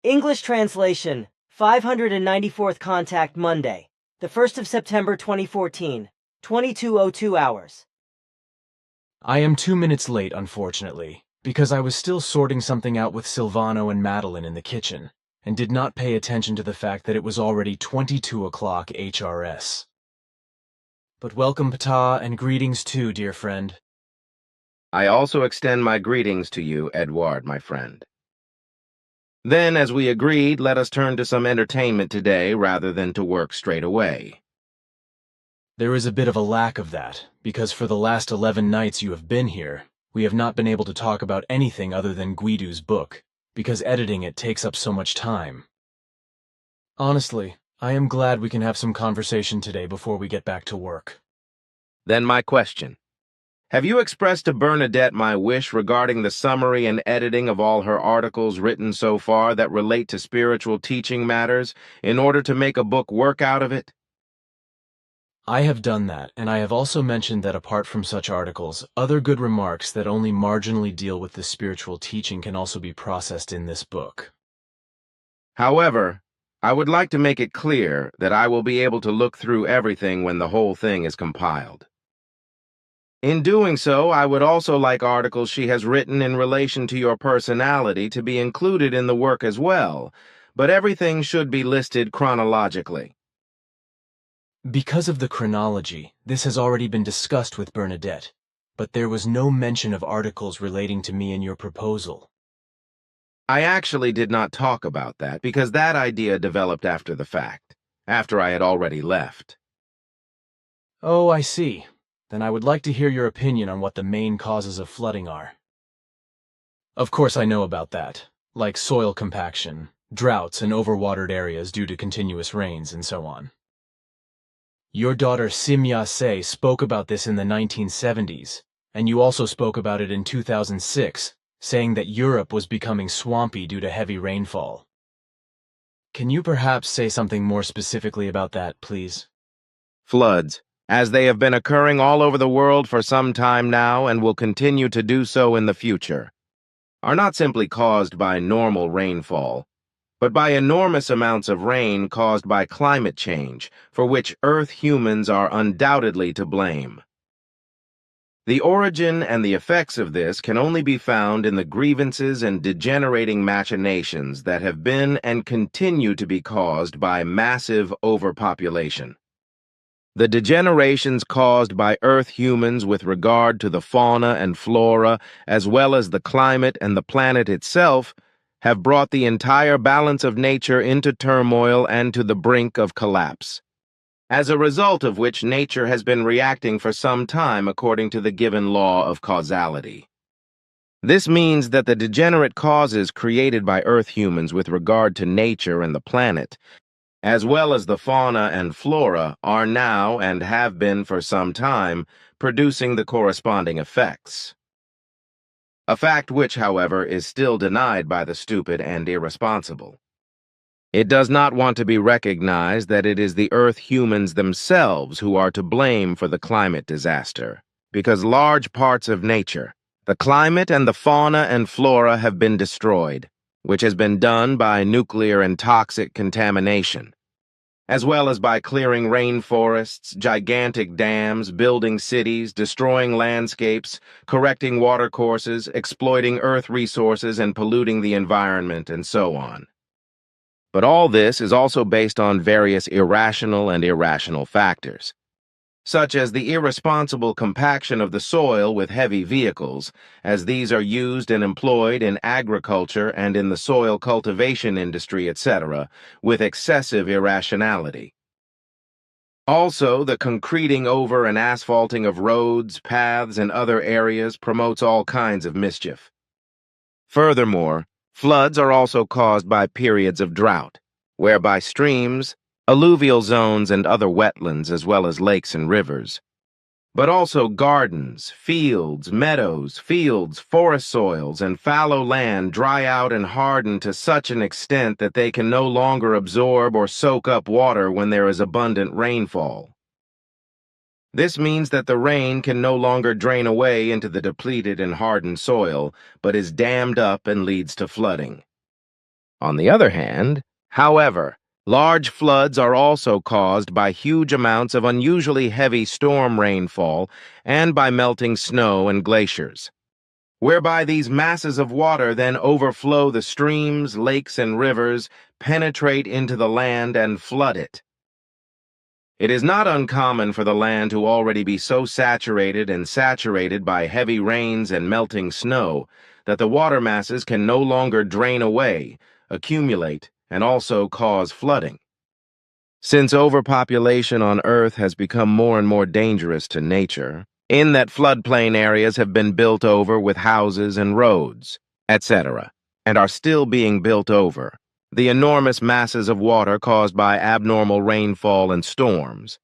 English translation, 594th contact Monday, the 1st of September 2014, 22:02 hours. I am 2 minutes late, unfortunately, because I was still sorting something out with Silvano and Madeline in the kitchen, and did not pay attention to the fact that it was already 22 o'clock HRS. But welcome, Ptah, and greetings too, dear friend. I also extend my greetings to you, Edouard, my friend. Then, as we agreed, let us turn to some entertainment today rather than to work straight away. There is a bit of a lack of that, because for the last 11 nights you have been here, we have not been able to talk about anything other than Guido's book, because editing it takes up so much time. Honestly, I am glad we can have some conversation today before we get back to work. Then my question. Have you expressed to Bernadette my wish regarding the summary and editing of all her articles written so far that relate to spiritual teaching matters in order to make a book work out of it? I have done that, and I have also mentioned that apart from such articles, other good remarks that only marginally deal with the spiritual teaching can also be processed in this book. However, I would like to make it clear that I will be able to look through everything when the whole thing is compiled. In doing so, I would also like articles she has written in relation to your personality to be included in the work as well, but everything should be listed chronologically. Because of the chronology, this has already been discussed with Bernadette, but there was no mention of articles relating to me in your proposal. I actually did not talk about that because that idea developed after the fact, after I had already left. Oh, I see. Then I would like to hear your opinion on what the main causes of flooding are. Of course I know about that, like soil compaction, droughts and overwatered areas due to continuous rains, and so on. Your daughter Simya Se spoke about this in the 1970s, and you also spoke about it in 2006, saying that Europe was becoming swampy due to heavy rainfall. Can you perhaps say something more specifically about that, please? Floods, as they have been occurring all over the world for some time now and will continue to do so in the future, are not simply caused by normal rainfall, but by enormous amounts of rain caused by climate change, for which Earth humans are undoubtedly to blame. The origin and the effects of this can only be found in the grievances and degenerating machinations that have been and continue to be caused by massive overpopulation. The degenerations caused by Earth humans with regard to the fauna and flora, as well as the climate and the planet itself, have brought the entire balance of nature into turmoil and to the brink of collapse, as a result of which nature has been reacting for some time according to the given law of causality. This means that the degenerate causes created by Earth humans with regard to nature and the planet, as well as the fauna and flora, are now, and have been for some time, producing the corresponding effects. A fact which, however, is still denied by the stupid and irresponsible. It does not want to be recognized that it is the Earth humans themselves who are to blame for the climate disaster, because large parts of nature, the climate and the fauna and flora have been destroyed, which has been done by nuclear and toxic contamination, as well as by clearing rainforests, gigantic dams, building cities, destroying landscapes, correcting watercourses, exploiting earth resources, and polluting the environment, and so on. But all this is also based on various irrational and irrational factors, such as the irresponsible compaction of the soil with heavy vehicles, as these are used and employed in agriculture and in the soil cultivation industry, etc., with excessive irrationality. Also, the concreting over and asphalting of roads, paths, and other areas promotes all kinds of mischief. Furthermore, floods are also caused by periods of drought, whereby streams, alluvial zones, and other wetlands, as well as lakes and rivers, but also gardens, fields, meadows, forest soils, and fallow land dry out and harden to such an extent that they can no longer absorb or soak up water when there is abundant rainfall. This means that the rain can no longer drain away into the depleted and hardened soil, but is dammed up and leads to flooding. On the other hand, however, large floods are also caused by huge amounts of unusually heavy storm rainfall and by melting snow and glaciers, whereby these masses of water then overflow the streams, lakes, and rivers, penetrate into the land, and flood it. It is not uncommon for the land to already be so saturated by heavy rains and melting snow that the water masses can no longer drain away, accumulate, and also cause flooding. Since overpopulation on Earth has become more and more dangerous to nature, in that floodplain areas have been built over with houses and roads, etc., and are still being built over, the enormous masses of water caused by abnormal rainfall and storms,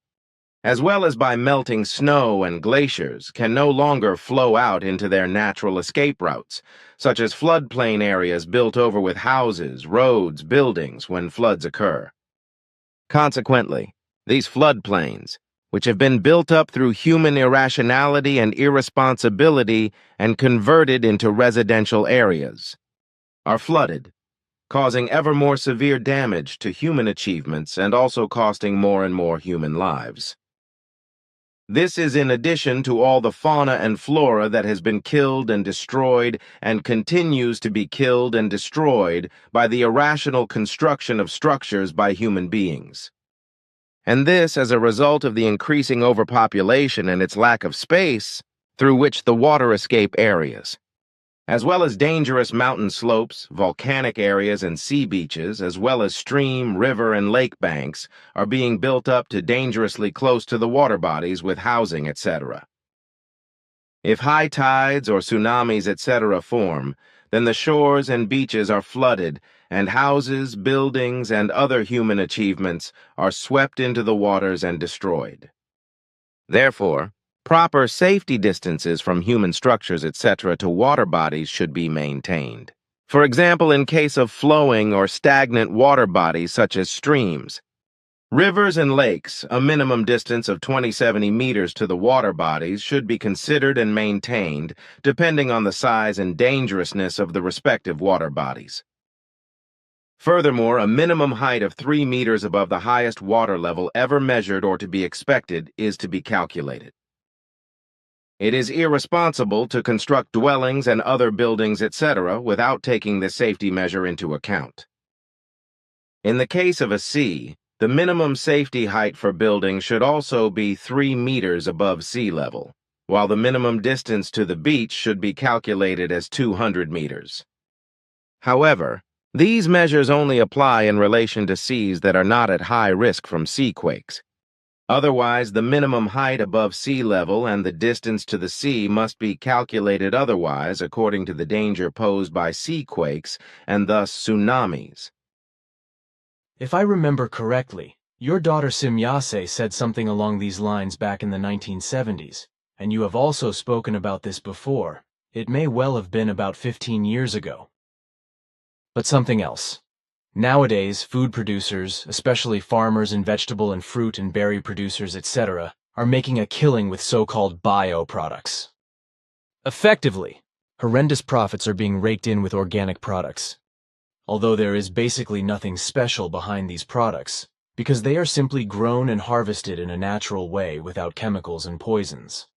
as well as by melting snow and glaciers, can no longer flow out into their natural escape routes, such as floodplain areas built over with houses, roads, buildings when floods occur. Consequently, these floodplains, which have been built up through human irrationality and irresponsibility and converted into residential areas, are flooded, causing ever more severe damage to human achievements and also costing more and more human lives. This is in addition to all the fauna and flora that has been killed and destroyed and continues to be killed and destroyed by the irrational construction of structures by human beings. And this as a result of the increasing overpopulation and its lack of space through which the water escape areas, as well as dangerous mountain slopes, volcanic areas, and sea beaches, as well as stream, river, and lake banks, are being built up to dangerously close to the water bodies with housing, etc. If high tides or tsunamis, etc. form, then the shores and beaches are flooded, and houses, buildings, and other human achievements are swept into the waters and destroyed. Therefore, proper safety distances from human structures, etc., to water bodies should be maintained. For example, in case of flowing or stagnant water bodies such as streams, rivers, and lakes, a minimum distance of 20-70 meters to the water bodies should be considered and maintained depending on the size and dangerousness of the respective water bodies. Furthermore, a minimum height of 3 meters above the highest water level ever measured or to be expected is to be calculated. It is irresponsible to construct dwellings and other buildings, etc., without taking this safety measure into account. In the case of a sea, the minimum safety height for buildings should also be 3 meters above sea level, while the minimum distance to the beach should be calculated as 200 meters. However, these measures only apply in relation to seas that are not at high risk from seaquakes. Otherwise, the minimum height above sea level and the distance to the sea must be calculated otherwise according to the danger posed by seaquakes and thus tsunamis. If I remember correctly, your daughter Simyase said something along these lines back in the 1970s, and you have also spoken about this before. It may well have been about 15 years ago. But something else. Nowadays, food producers, especially farmers and vegetable and fruit and berry producers, etc., are making a killing with so-called bio-products. Effectively, horrendous profits are being raked in with organic products, although there is basically nothing special behind these products, because they are simply grown and harvested in a natural way without chemicals and poisons.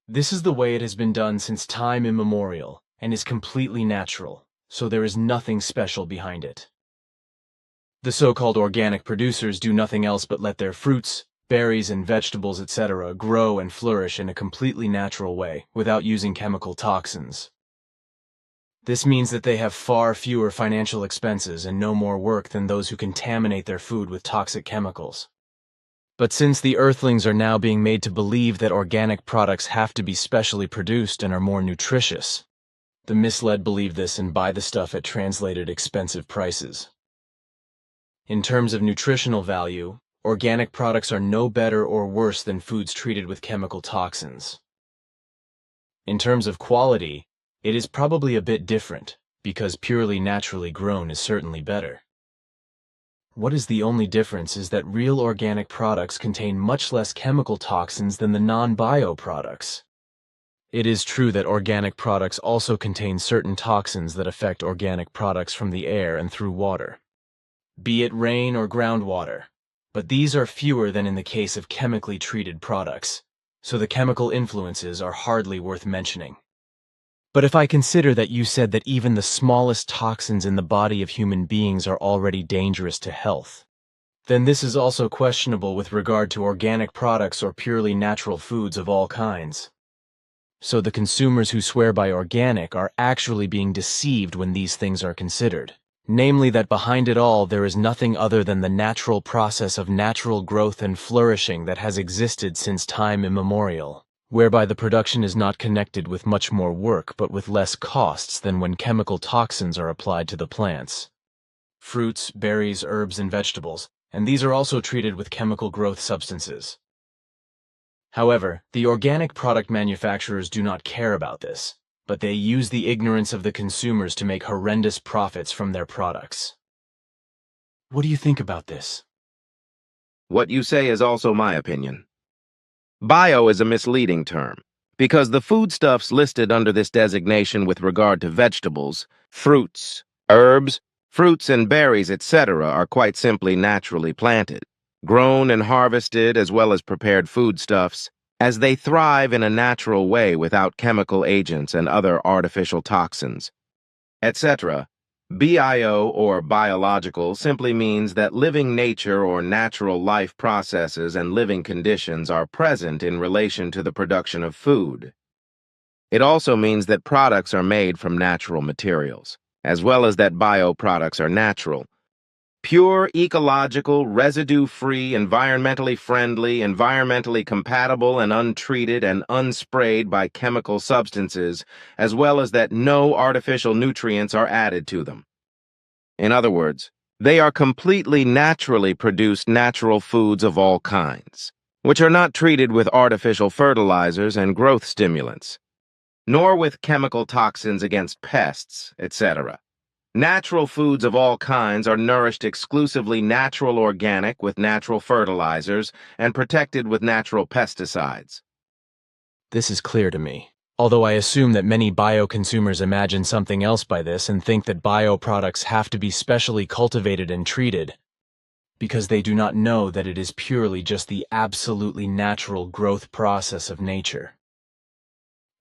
This is the way it has been done since time immemorial and is completely natural, so there is nothing special behind it. The so-called organic producers do nothing else but let their fruits, berries, and vegetables, etc., grow and flourish in a completely natural way without using chemical toxins. This means that they have far fewer financial expenses and no more work than those who contaminate their food with toxic chemicals. But since the earthlings are now being made to believe that organic products have to be specially produced and are more nutritious, the misled believe this and buy the stuff at translated expensive prices. In terms of nutritional value, organic products are no better or worse than foods treated with chemical toxins. In terms of quality, it is probably a bit different, because purely naturally grown is certainly better. What is the only difference is that real organic products contain much less chemical toxins than the non-bio products. It is true that organic products also contain certain toxins that affect organic products from the air and through water, be it rain or groundwater, but these are fewer than in the case of chemically treated products, so the chemical influences are hardly worth mentioning. But if I consider that you said that even the smallest toxins in the body of human beings are already dangerous to health, then this is also questionable with regard to organic products or purely natural foods of all kinds. So the consumers who swear by organic are actually being deceived when these things are considered. Namely that behind it all there is nothing other than the natural process of natural growth and flourishing that has existed since time immemorial, whereby the production is not connected with much more work but with less costs than when chemical toxins are applied to the plants. Fruits, berries, herbs, and vegetables, and these are also treated with chemical growth substances. However, the organic product manufacturers do not care about this, but they use the ignorance of the consumers to make horrendous profits from their products. What do you think about this? What you say is also my opinion. Bio is a misleading term, because the foodstuffs listed under this designation with regard to vegetables, fruits, herbs, fruits and berries, etc. are quite simply naturally planted, grown and harvested as well as prepared foodstuffs, as they thrive in a natural way without chemical agents and other artificial toxins, etc. Bio or biological simply means that living nature or natural life processes and living conditions are present in relation to the production of food. It also means that products are made from natural materials, as well as that bioproducts are natural. Pure, ecological, residue-free, environmentally friendly, environmentally compatible, and untreated and unsprayed by chemical substances, as well as that no artificial nutrients are added to them. In other words, they are completely naturally produced natural foods of all kinds, which are not treated with artificial fertilizers and growth stimulants, nor with chemical toxins against pests, etc. Natural foods of all kinds are nourished exclusively natural organic with natural fertilizers and protected with natural pesticides. This is clear to me, although I assume that many bio-consumers imagine something else by this and think that bioproducts have to be specially cultivated and treated, because they do not know that it is purely just the absolutely natural growth process of nature.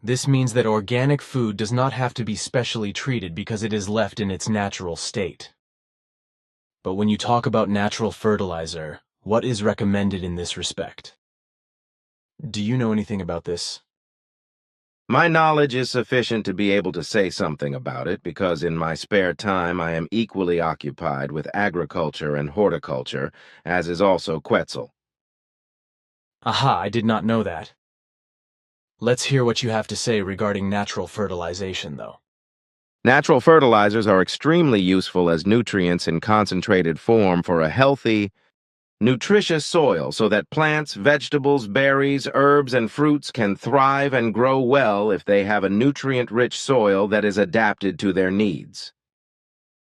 This means that organic food does not have to be specially treated because it is left in its natural state. But when you talk about natural fertilizer, what is recommended in this respect? Do you know anything about this? My knowledge is sufficient to be able to say something about it because in my spare time I am equally occupied with agriculture and horticulture, as is also Quetzal. Aha, I did not know that. Let's hear what you have to say regarding natural fertilization, though. Natural fertilizers are extremely useful as nutrients in concentrated form for a healthy, nutritious soil so that plants, vegetables, berries, herbs, and fruits can thrive and grow well if they have a nutrient-rich soil that is adapted to their needs.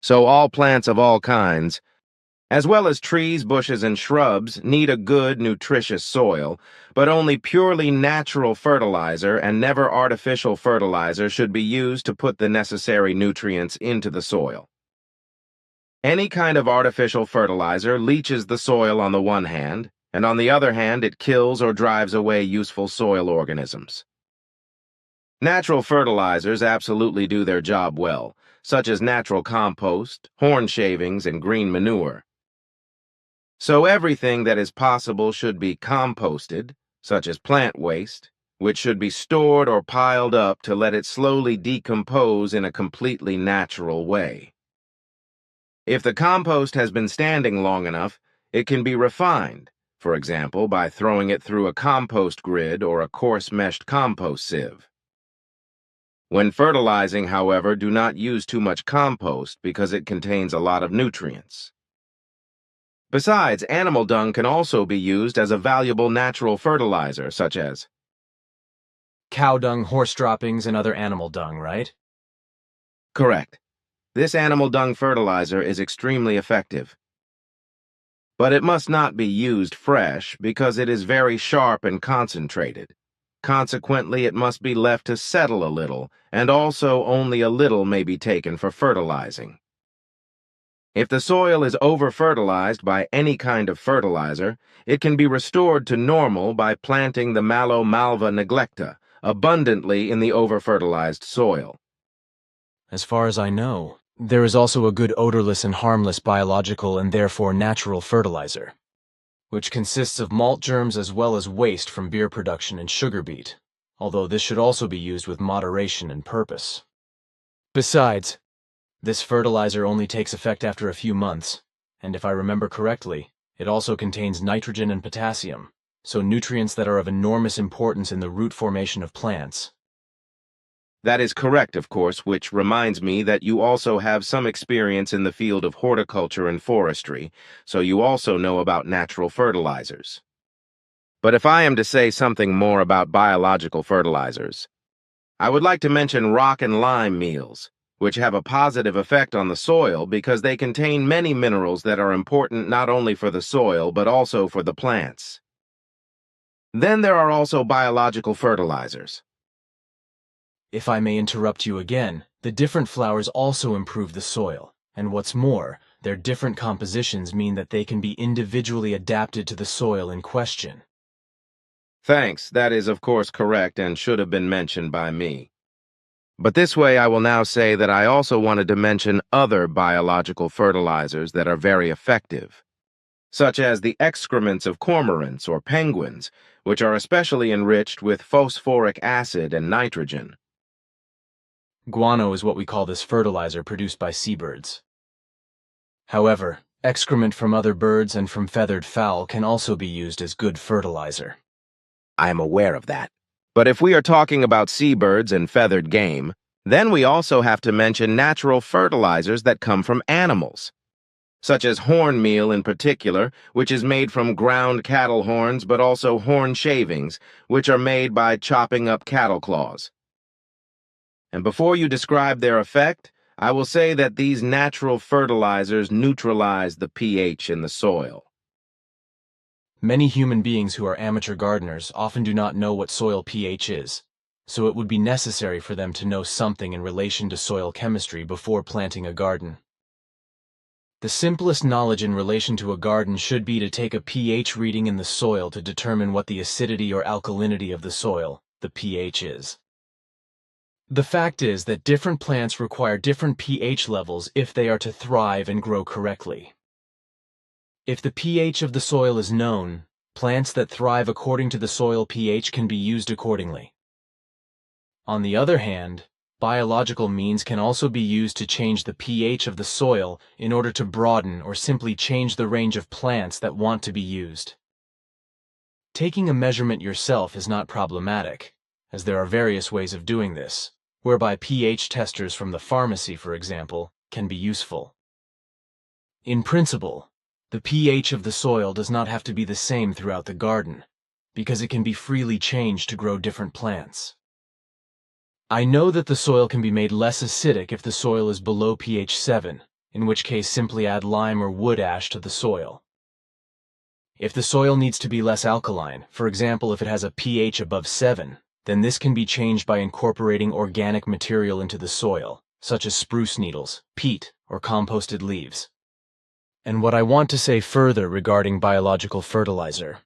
So all plants of all kinds, as well as trees, bushes, and shrubs, need a good, nutritious soil, but only purely natural fertilizer and never artificial fertilizer should be used to put the necessary nutrients into the soil. Any kind of artificial fertilizer leaches the soil on the one hand, and on the other hand it kills or drives away useful soil organisms. Natural fertilizers absolutely do their job well, such as natural compost, horn shavings, and green manure. So everything that is possible should be composted, such as plant waste, which should be stored or piled up to let it slowly decompose in a completely natural way. If the compost has been standing long enough, it can be refined, for example, by throwing it through a compost grid or a coarse-meshed compost sieve. When fertilizing, however, do not use too much compost because it contains a lot of nutrients. Besides, animal dung can also be used as a valuable natural fertilizer, such as Cow dung, horse droppings, and other animal dung, right? Correct. This animal dung fertilizer is extremely effective. But it must not be used fresh because it is very sharp and concentrated. Consequently, it must be left to settle a little, and also only a little may be taken for fertilizing. If the soil is over-fertilized by any kind of fertilizer, it can be restored to normal by planting the Malva neglecta abundantly in the over-fertilized soil. As far as I know, there is also a good odorless and harmless biological and therefore natural fertilizer, which consists of malt germs as well as waste from beer production and sugar beet, although this should also be used with moderation and purpose. Besides, this fertilizer only takes effect after a few months, and if I remember correctly, it also contains nitrogen and potassium, so nutrients that are of enormous importance in the root formation of plants. That is correct, of course, which reminds me that you also have some experience in the field of horticulture and forestry, so you also know about natural fertilizers. But if I am to say something more about biological fertilizers, I would like to mention rock and lime meals, which have a positive effect on the soil because they contain many minerals that are important not only for the soil but also for the plants. Then there are also biological fertilizers. If I may interrupt you again, the different flowers also improve the soil, and what's more, their different compositions mean that they can be individually adapted to the soil in question. Thanks, that is of course correct and should have been mentioned by me. But this way I will now say that I also wanted to mention other biological fertilizers that are very effective, such as the excrements of cormorants or penguins, which are especially enriched with phosphoric acid and nitrogen. Guano is what we call this fertilizer produced by seabirds. However, excrement from other birds and from feathered fowl can also be used as good fertilizer. I am aware of that. But if we are talking about seabirds and feathered game, then we also have to mention natural fertilizers that come from animals, such as horn meal in particular, which is made from ground cattle horns, but also horn shavings, which are made by chopping up cattle claws. And before you describe their effect, I will say that these natural fertilizers neutralize the pH in the soil. Many human beings who are amateur gardeners often do not know what soil pH is, so it would be necessary for them to know something in relation to soil chemistry before planting a garden. The simplest knowledge in relation to a garden should be to take a pH reading in the soil to determine what the acidity or alkalinity of the soil, the pH, is. The fact is that different plants require different pH levels if they are to thrive and grow correctly. If the pH of the soil is known, plants that thrive according to the soil pH can be used accordingly. On the other hand, biological means can also be used to change the pH of the soil in order to broaden or simply change the range of plants that want to be used. Taking a measurement yourself is not problematic, as there are various ways of doing this, whereby pH testers from the pharmacy, for example, can be useful. In principle, the pH of the soil does not have to be the same throughout the garden, because it can be freely changed to grow different plants. I know that the soil can be made less acidic if the soil is below pH 7, in which case simply add lime or wood ash to the soil. If the soil needs to be less alkaline, for example if it has a pH above 7, then this can be changed by incorporating organic material into the soil, such as spruce needles, peat, or composted leaves. And what I want to say further regarding biological fertilizer,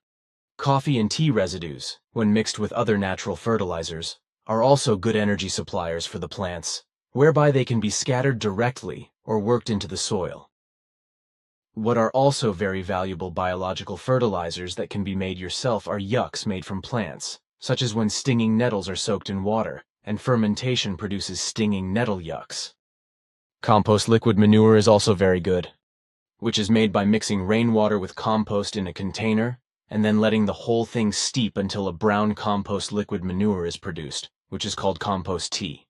coffee and tea residues, when mixed with other natural fertilizers, are also good energy suppliers for the plants, whereby they can be scattered directly or worked into the soil. What are also very valuable biological fertilizers that can be made yourself are yucks made from plants, such as when stinging nettles are soaked in water, and fermentation produces stinging nettle yucks. Compost liquid manure is also very good, which is made by mixing rainwater with compost in a container and then letting the whole thing steep until a brown compost liquid manure is produced, which is called compost tea.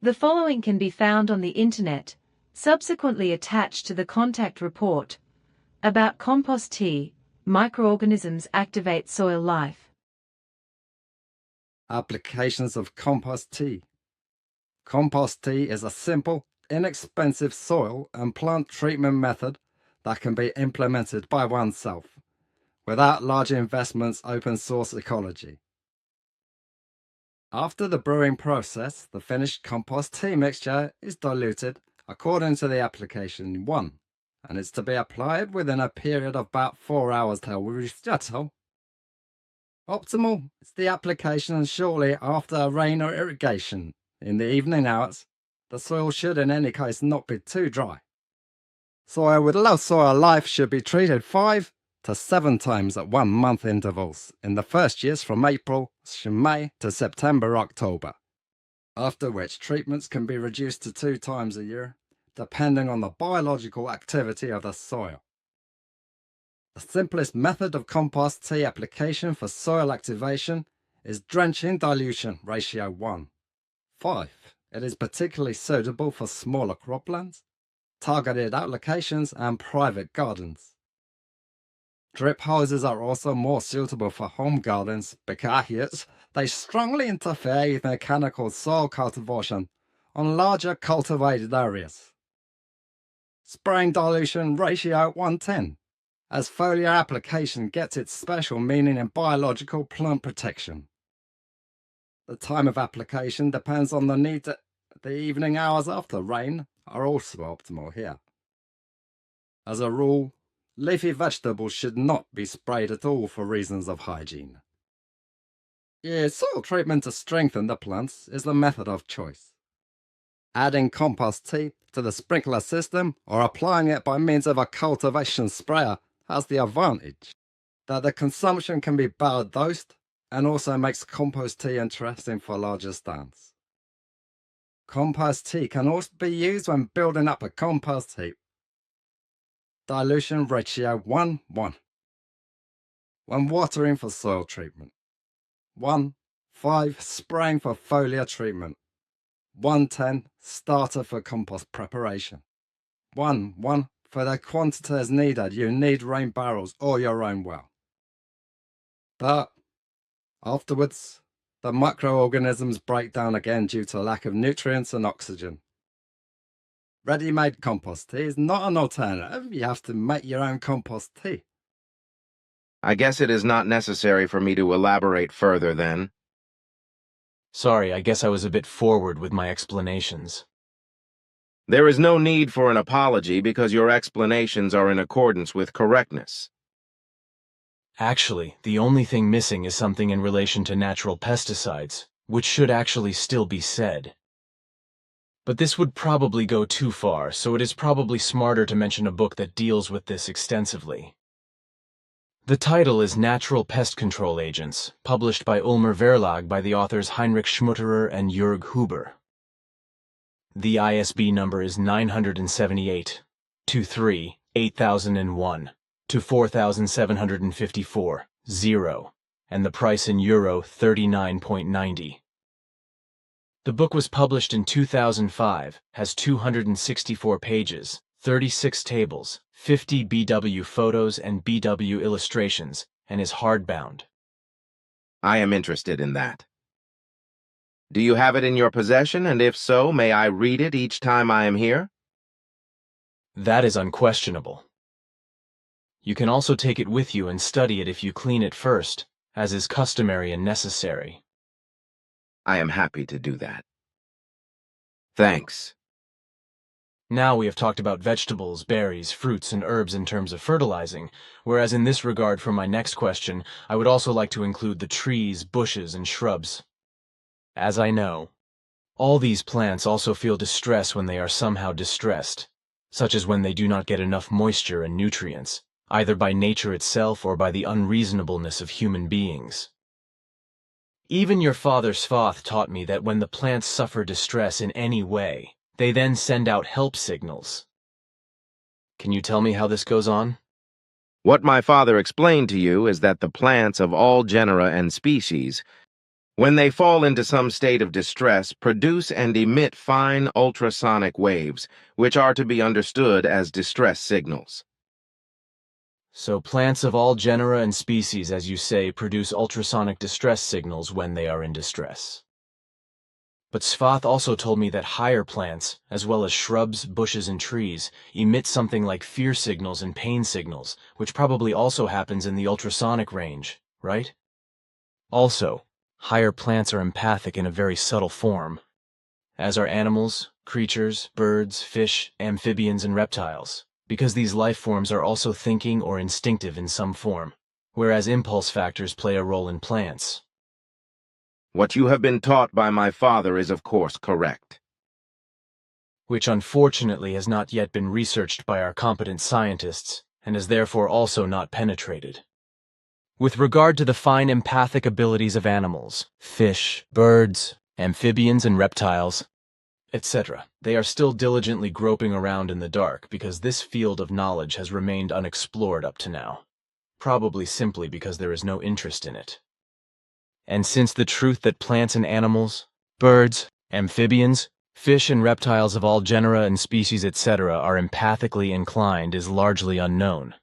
The following can be found on the internet, subsequently attached to the contact report. About compost tea, microorganisms activate soil life. Applications of compost tea. Compost tea is a simple, inexpensive soil and plant treatment method that can be implemented by oneself, without large investments open source ecology. After the brewing process, the finished compost tea mixture is diluted according to the application 1, and is to be applied within a period of about 4 hours till risotto. Optimal is the application shortly after rain or irrigation. In the evening hours, the soil should in any case not be too dry. Soil with low soil life should be treated 5 to 7 times at 1 month intervals in the first years from May to September, October, after which treatments can be reduced to 2 times a year, depending on the biological activity of the soil. The simplest method of compost tea application for soil activation is drenching dilution ratio 1:5. It is particularly suitable for smaller croplands, targeted applications and private gardens. Drip hoses are also more suitable for home gardens because they strongly interfere with mechanical soil cultivation on larger cultivated areas. Spraying dilution ratio 1:10, as foliar application gets its special meaning in biological plant protection. The time of application depends on the need. The evening hours after rain are also optimal here. As a rule, leafy vegetables should not be sprayed at all for reasons of hygiene. Soil treatment to strengthen the plants is the method of choice. Adding compost tea to the sprinkler system or applying it by means of a cultivation sprayer has the advantage that the consumption can be barrel dosed and also makes compost tea interesting for larger stands. Compost tea can also be used when building up a compost heap. Dilution ratio 1:1. When watering for soil treatment. 1:5 spraying for foliar treatment. 1:10 starter for compost preparation. 1:1 for the quantities needed. You need rain barrels or your own well. But afterwards, the microorganisms break down again due to a lack of nutrients and oxygen. Ready-made compost tea is not an alternative. You have to make your own compost tea. I guess it is not necessary for me to elaborate further then. Sorry, I guess I was a bit forward with my explanations. There is no need for an apology because your explanations are in accordance with correctness. Actually, the only thing missing is something in relation to natural pesticides, which should actually still be said. But this would probably go too far, so it is probably smarter to mention a book that deals with this extensively. The title is Natural Pest Control Agents, published by Ulmer Verlag by the authors Heinrich Schmutterer and Jörg Huber. The ISB number is 978-23-8001 to 4754-0, and the price in euro 39.90. The book was published in 2005, has 264 pages, 36 tables, 50 BW photos and BW illustrations, and is hardbound. I am interested in that. Do you have it in your possession, and if so, may I read it each time I am here? That is unquestionable. You can also take it with you and study it if you clean it first, as is customary and necessary. I am happy to do that. Thanks. Now we have talked about vegetables, berries, fruits, and herbs in terms of fertilizing, whereas in this regard for my next question, I would also like to include the trees, bushes, and shrubs. As I know, all these plants also feel distress when they are somehow distressed, such as when they do not get enough moisture and nutrients, either by nature itself or by the unreasonableness of human beings. Even your father Svath taught me that when the plants suffer distress in any way, they then send out help signals. Can you tell me how this goes on? What my father explained to you is that the plants of all genera and species, when they fall into some state of distress, produce and emit fine ultrasonic waves, which are to be understood as distress signals. So plants of all genera and species, as you say, produce ultrasonic distress signals when they are in distress. But Svath also told me that higher plants, as well as shrubs, bushes, and trees, emit something like fear signals and pain signals, which probably also happens in the ultrasonic range, right? Also, higher plants are empathic in a very subtle form, as are animals, creatures, birds, fish, amphibians, and reptiles, because these life forms are also thinking or instinctive in some form, whereas impulse factors play a role in plants. What you have been taught by my father is of course correct. Which unfortunately has not yet been researched by our competent scientists, and is therefore also not penetrated. With regard to the fine empathic abilities of animals, fish, birds, amphibians, and reptiles, etc., they are still diligently groping around in the dark because this field of knowledge has remained unexplored up to now, probably simply because there is no interest in it. And since the truth that plants and animals, birds, amphibians, fish and reptiles of all genera and species, etc., are empathically inclined is largely unknown,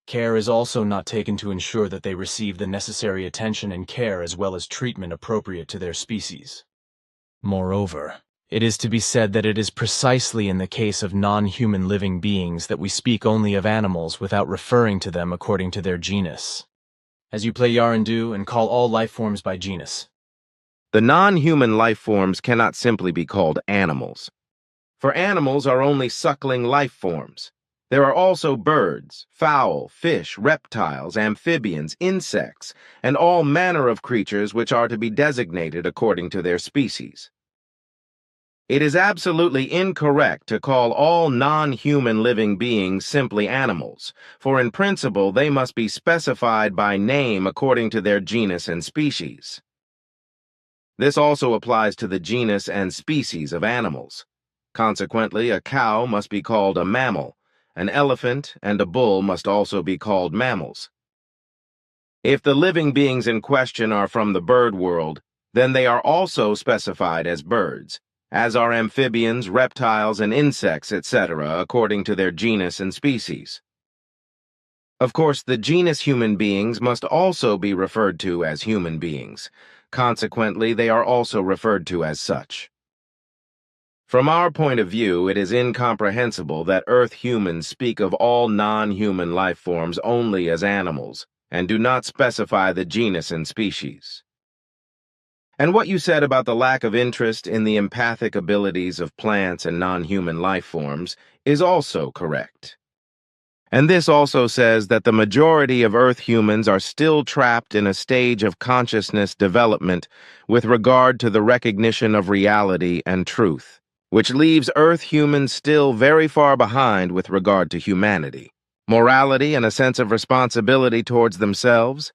care is also not taken to ensure that they receive the necessary attention and care as well as treatment appropriate to their species. Moreover, it is to be said that it is precisely in the case of non-human living beings that we speak only of animals without referring to them according to their genus, as you play Yarandu and call all life forms by genus. The non-human life forms cannot simply be called animals. For animals are only suckling life forms. There are also birds, fowl, fish, reptiles, amphibians, insects, and all manner of creatures which are to be designated according to their species. It is absolutely incorrect to call all non-human living beings simply animals, for in principle they must be specified by name according to their genus and species. This also applies to the genus and species of animals. Consequently, a cow must be called a mammal. An elephant and a bull must also be called mammals. If the living beings in question are from the bird world, then they are also specified as birds, as are amphibians, reptiles, and insects, etc., according to their genus and species. Of course, the genus human beings must also be referred to as human beings. Consequently, they are also referred to as such. From our point of view, it is incomprehensible that Earth humans speak of all non-human life forms only as animals, and do not specify the genus and species. And what you said about the lack of interest in the empathic abilities of plants and non-human life forms is also correct. And this also says that the majority of Earth humans are still trapped in a stage of consciousness development with regard to the recognition of reality and truth, which leaves Earth humans still very far behind with regard to humanity, morality, and a sense of responsibility towards themselves,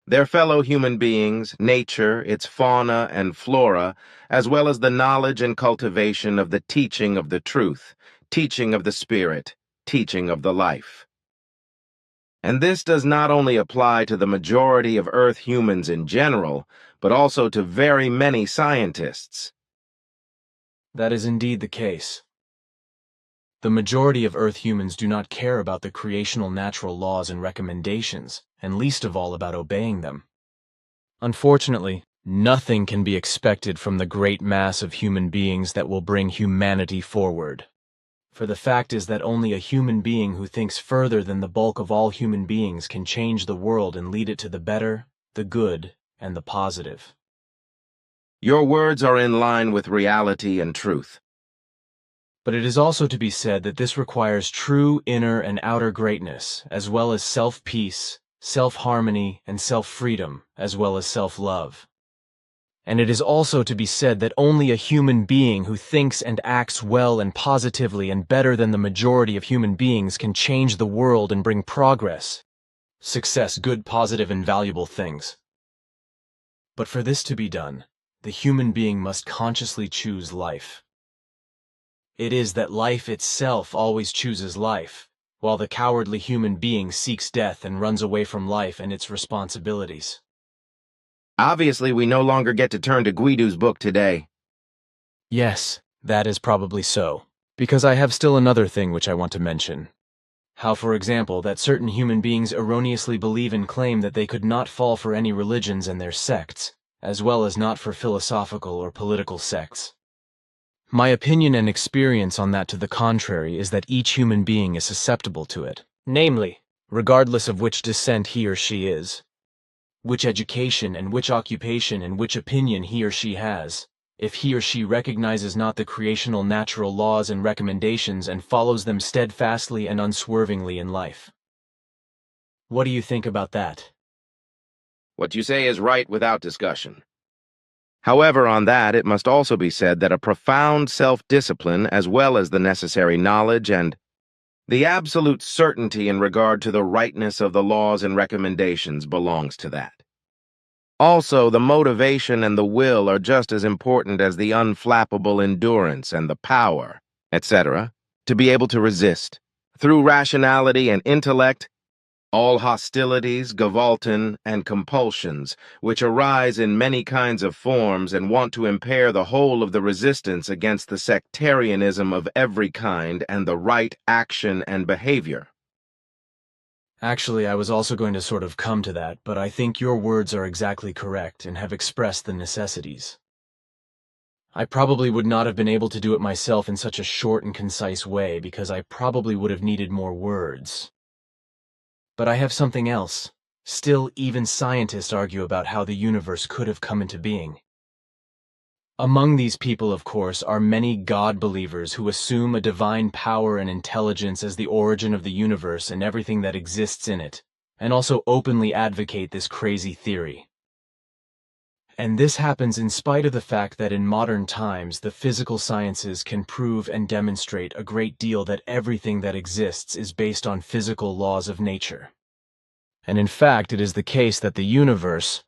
their fellow human beings, nature, its fauna and flora, as well as the knowledge and cultivation of the teaching of the truth, teaching of the spirit, teaching of the life. And this does not only apply to the majority of Earth humans in general, but also to very many scientists. That is indeed the case. The majority of Earth humans do not care about the creational natural laws and recommendations, and least of all about obeying them. Unfortunately, nothing can be expected from the great mass of human beings that will bring humanity forward. For the fact is that only a human being who thinks further than the bulk of all human beings can change the world and lead it to the better, the good, and the positive. Your words are in line with reality and truth. But it is also to be said that this requires true inner and outer greatness, as well as self-peace, self-harmony, and self-freedom, as well as self-love. And it is also to be said that only a human being who thinks and acts well and positively and better than the majority of human beings can change the world and bring progress, success, good, positive, and valuable things. But for this to be done, the human being must consciously choose life. It is that life itself always chooses life, while the cowardly human being seeks death and runs away from life and its responsibilities. Obviously, we no longer get to turn to Guido's book today. Yes, that is probably so, because I have still another thing which I want to mention. How, for example, that certain human beings erroneously believe and claim that they could not fall for any religions and their sects, as well as not for philosophical or political sects. My opinion and experience on that to the contrary is that each human being is susceptible to it, namely, regardless of which descent he or she is. which education and which occupation and which opinion he or she has, if he or she recognizes not the creational natural laws and recommendations and follows them steadfastly and unswervingly in life. What do you think about that? What you say is right without discussion. However, on that, it must also be said that a profound self-discipline, as well as the necessary knowledge and the absolute certainty in regard to the rightness of the laws and recommendations, belongs to that. Also, the motivation and the will are just as important as the unflappable endurance and the power, etc., to be able to resist, through rationality and intellect, all hostilities, gavulton, and compulsions, which arise in many kinds of forms and want to impair the whole of the resistance against the sectarianism of every kind and the right action and behavior. Actually, I was also going to sort of come to that, but I think your words are exactly correct and have expressed the necessities. I probably would not have been able to do it myself in such a short and concise way because I probably would have needed more words. But I have something else. Still, even scientists argue about how the universe could have come into being. Among these people, of course, are many God believers who assume a divine power and intelligence as the origin of the universe and everything that exists in it, and also openly advocate this crazy theory. And this happens in spite of the fact that in modern times the physical sciences can prove and demonstrate a great deal that everything that exists is based on physical laws of nature. And in fact, it is the case that the universe,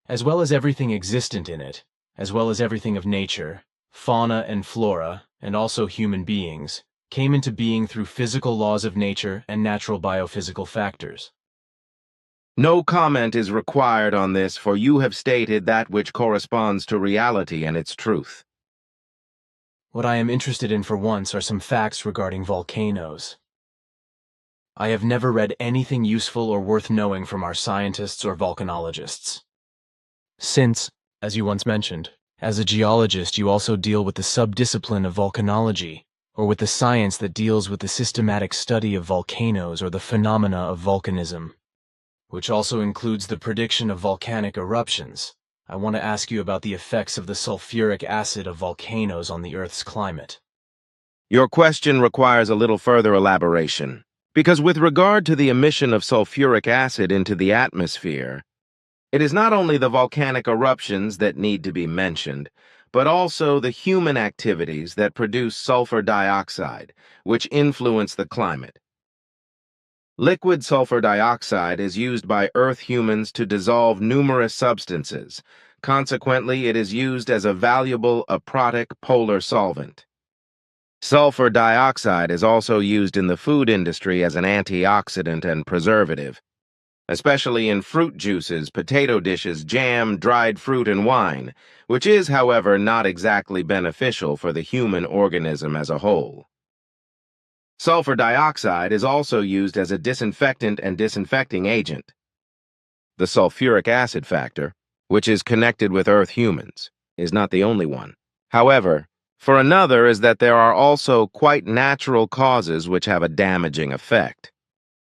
as well as everything existent in it, as well as everything of nature, fauna and flora, and also human beings, came into being through physical laws of nature and natural biophysical factors. No comment is required on this, for you have stated that which corresponds to reality and its truth. What I am interested in for once are some facts regarding volcanoes. I have never read anything useful or worth knowing from our scientists or volcanologists. Since, as you once mentioned, as a geologist you also deal with the subdiscipline of volcanology, or with the science that deals with the systematic study of volcanoes or the phenomena of volcanism, which also includes the prediction of volcanic eruptions, I want to ask you about the effects of the sulfuric acid of volcanoes on the Earth's climate. Your question requires a little further elaboration, because with regard to the emission of sulfuric acid into the atmosphere, it is not only the volcanic eruptions that need to be mentioned, but also the human activities that produce sulfur dioxide, which influence the climate. Liquid sulfur dioxide is used by Earth humans to dissolve numerous substances. Consequently, it is used as a valuable aprotic polar solvent. Sulfur dioxide is also used in the food industry as an antioxidant and preservative, especially in fruit juices, potato dishes, jam, dried fruit, and wine, which is, however, not exactly beneficial for the human organism as a whole. Sulfur dioxide is also used as a disinfectant and disinfecting agent. The sulfuric acid factor, which is connected with Earth humans, is not the only one. However, for another is that there are also quite natural causes which have a damaging effect,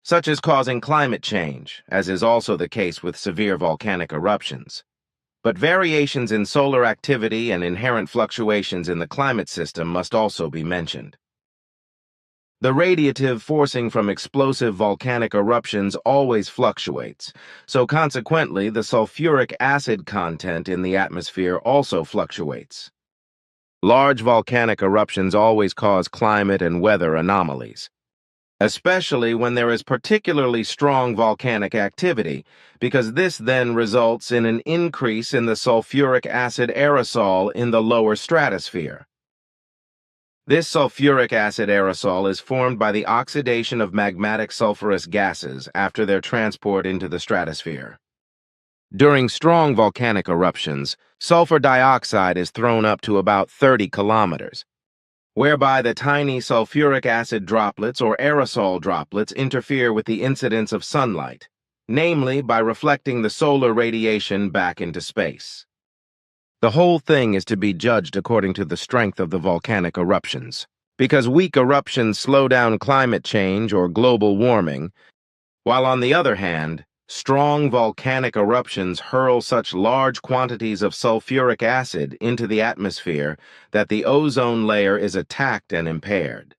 such as causing climate change, as is also the case with severe volcanic eruptions. But variations in solar activity and inherent fluctuations in the climate system must also be mentioned. The radiative forcing from explosive volcanic eruptions always fluctuates, so consequently the sulfuric acid content in the atmosphere also fluctuates. Large volcanic eruptions always cause climate and weather anomalies, especially when there is particularly strong volcanic activity, because this then results in an increase in the sulfuric acid aerosol in the lower stratosphere. This sulfuric acid aerosol is formed by the oxidation of magmatic sulfurous gases after their transport into the stratosphere. During strong volcanic eruptions, sulfur dioxide is thrown up to about 30 kilometers, whereby the tiny sulfuric acid droplets or aerosol droplets interfere with the incidence of sunlight, namely by reflecting the solar radiation back into space. The whole thing is to be judged according to the strength of the volcanic eruptions, because weak eruptions slow down climate change or global warming, while on the other hand, Strong volcanic eruptions hurl such large quantities of sulfuric acid into the atmosphere that the ozone layer is attacked and impaired.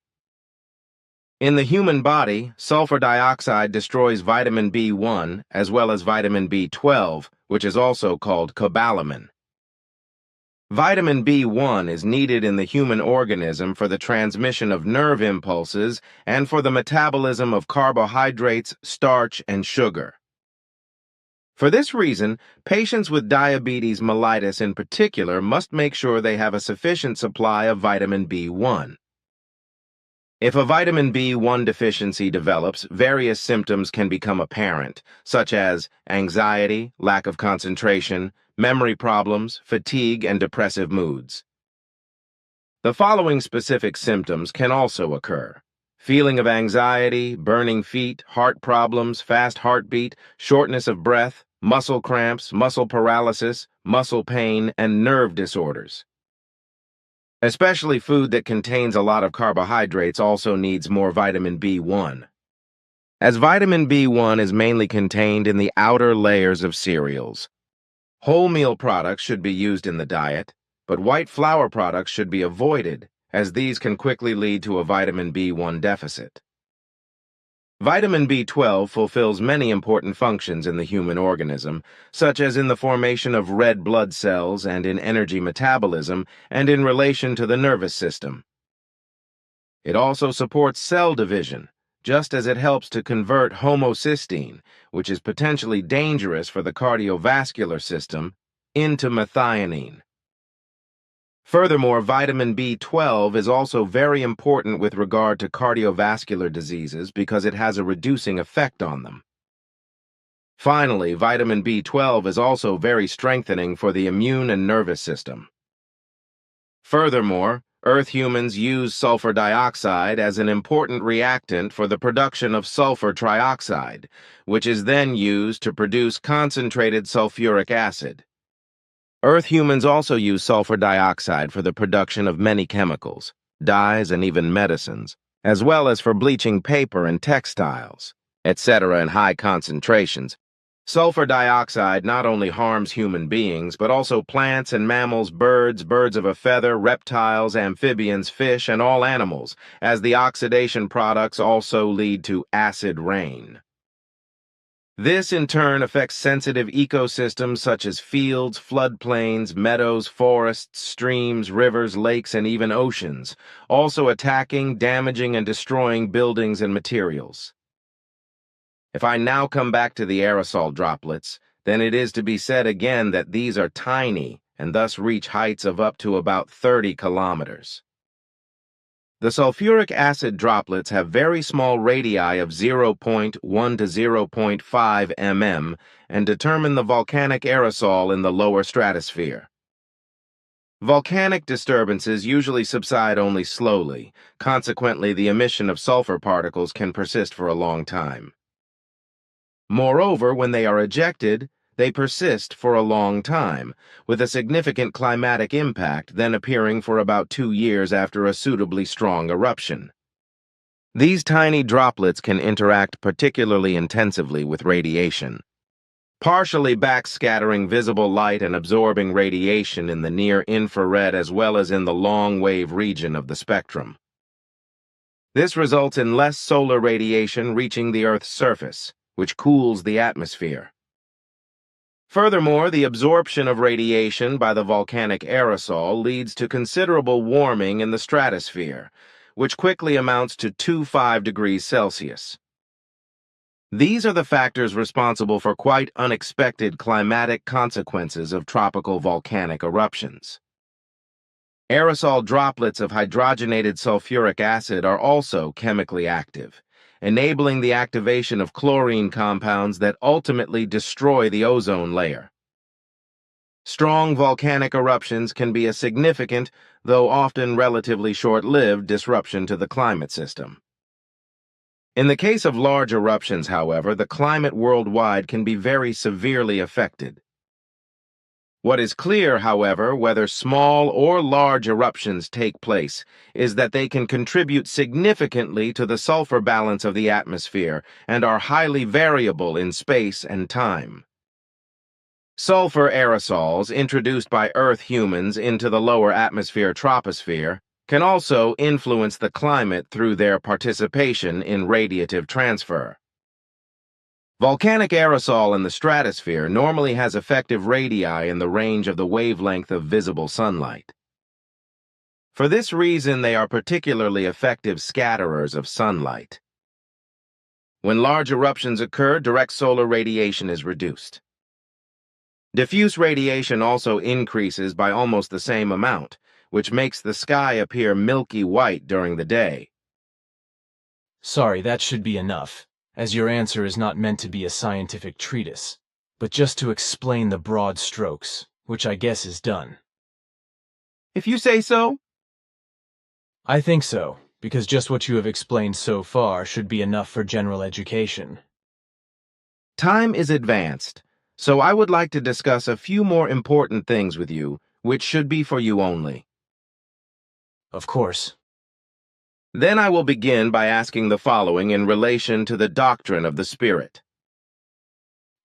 In the human body, sulfur dioxide destroys vitamin B1 as well as vitamin B12, which is also called cobalamin. Vitamin B1 is needed in the human organism for the transmission of nerve impulses and for the metabolism of carbohydrates, starch, and sugar. For this reason, patients with diabetes mellitus in particular must make sure they have a sufficient supply of vitamin B1. If a vitamin B1 deficiency develops, various symptoms can become apparent, such as anxiety, lack of concentration, memory problems, fatigue, and depressive moods. The following specific symptoms can also occur: feeling of anxiety, burning feet, heart problems, fast heartbeat, shortness of breath, muscle cramps, muscle paralysis, muscle pain, and nerve disorders. Especially food that contains a lot of carbohydrates also needs more vitamin B1. As vitamin B1 is mainly contained in the outer layers of cereals, wholemeal products should be used in the diet, but white flour products should be avoided, as these can quickly lead to a vitamin B1 deficit. Vitamin B12 fulfills many important functions in the human organism, such as in the formation of red blood cells and in energy metabolism and in relation to the nervous system. It also supports cell division, just as it helps to convert homocysteine, which is potentially dangerous for the cardiovascular system, into methionine. Furthermore, vitamin B12 is also very important with regard to cardiovascular diseases because it has a reducing effect on them. Finally, vitamin B12 is also very strengthening for the immune and nervous system. Furthermore, Earth humans use sulfur dioxide as an important reactant for the production of sulfur trioxide, which is then used to produce concentrated sulfuric acid. Earth humans also use sulfur dioxide for the production of many chemicals, dyes, and even medicines, as well as for bleaching paper and textiles, etc. in high concentrations. Sulfur dioxide not only harms human beings, but also plants and mammals, birds, birds of a feather, reptiles, amphibians, fish, and all animals, as the oxidation products also lead to acid rain. This, in turn, affects sensitive ecosystems such as fields, floodplains, meadows, forests, streams, rivers, lakes, and even oceans, also attacking, damaging, and destroying buildings and materials. If I now come back to the aerosol droplets, then it is to be said again that these are tiny and thus reach heights of up to about 30 kilometers. The sulfuric acid droplets have very small radii of 0.1 to 0.5 mm and determine the volcanic aerosol in the lower stratosphere. Volcanic disturbances usually subside only slowly. Consequently, the emission of sulfur particles can persist for a long time. Moreover, when they are ejected, they persist for a long time, with a significant climatic impact then appearing for about 2 years after a suitably strong eruption. These tiny droplets can interact particularly intensively with radiation, partially backscattering visible light and absorbing radiation in the near-infrared as well as in the long-wave region of the spectrum. This results in less solar radiation reaching the Earth's surface, which cools the atmosphere. Furthermore, the absorption of radiation by the volcanic aerosol leads to considerable warming in the stratosphere, which quickly amounts to 25 degrees Celsius. These are the factors responsible for quite unexpected climatic consequences of tropical volcanic eruptions. Aerosol droplets of hydrogenated sulfuric acid are also chemically active, enabling the activation of chlorine compounds that ultimately destroy the ozone layer. Strong volcanic eruptions can be a significant, though often relatively short-lived, disruption to the climate system. In the case of large eruptions, however, the climate worldwide can be very severely affected. What is clear, however, whether small or large eruptions take place, is that they can contribute significantly to the sulfur balance of the atmosphere and are highly variable in space and time. Sulfur aerosols introduced by Earth humans into the lower atmosphere troposphere can also influence the climate through their participation in radiative transfer. Volcanic aerosol in the stratosphere normally has effective radii in the range of the wavelength of visible sunlight. For this reason, they are particularly effective scatterers of sunlight. When large eruptions occur, direct solar radiation is reduced. Diffuse radiation also increases by almost the same amount, which makes the sky appear milky white during the day. Sorry, that should be enough, as your answer is not meant to be a scientific treatise, but just to explain the broad strokes, which I guess is done. If you say so. I think so, because just what you have explained so far should be enough for general education. Time is advanced, so I would like to discuss a few more important things with you, which should be for you only. Of course. Then I will begin by asking the following in relation to the doctrine of the Spirit.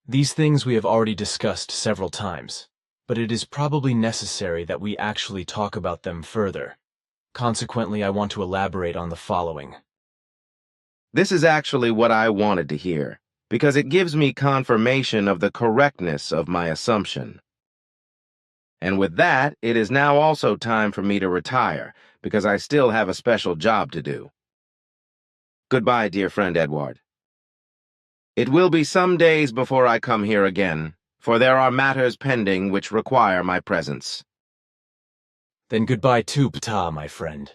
These things we have already discussed several times, but it is probably necessary that we actually talk about them further. Consequently, I want to elaborate on the following. This is actually what I wanted to hear, because it gives me confirmation of the correctness of my assumption. And with that, it is now also time for me to retire, because I still have a special job to do. Goodbye, dear friend Edward. It will be some days before I come here again, for there are matters pending which require my presence. Then goodbye too, Ptah, my friend.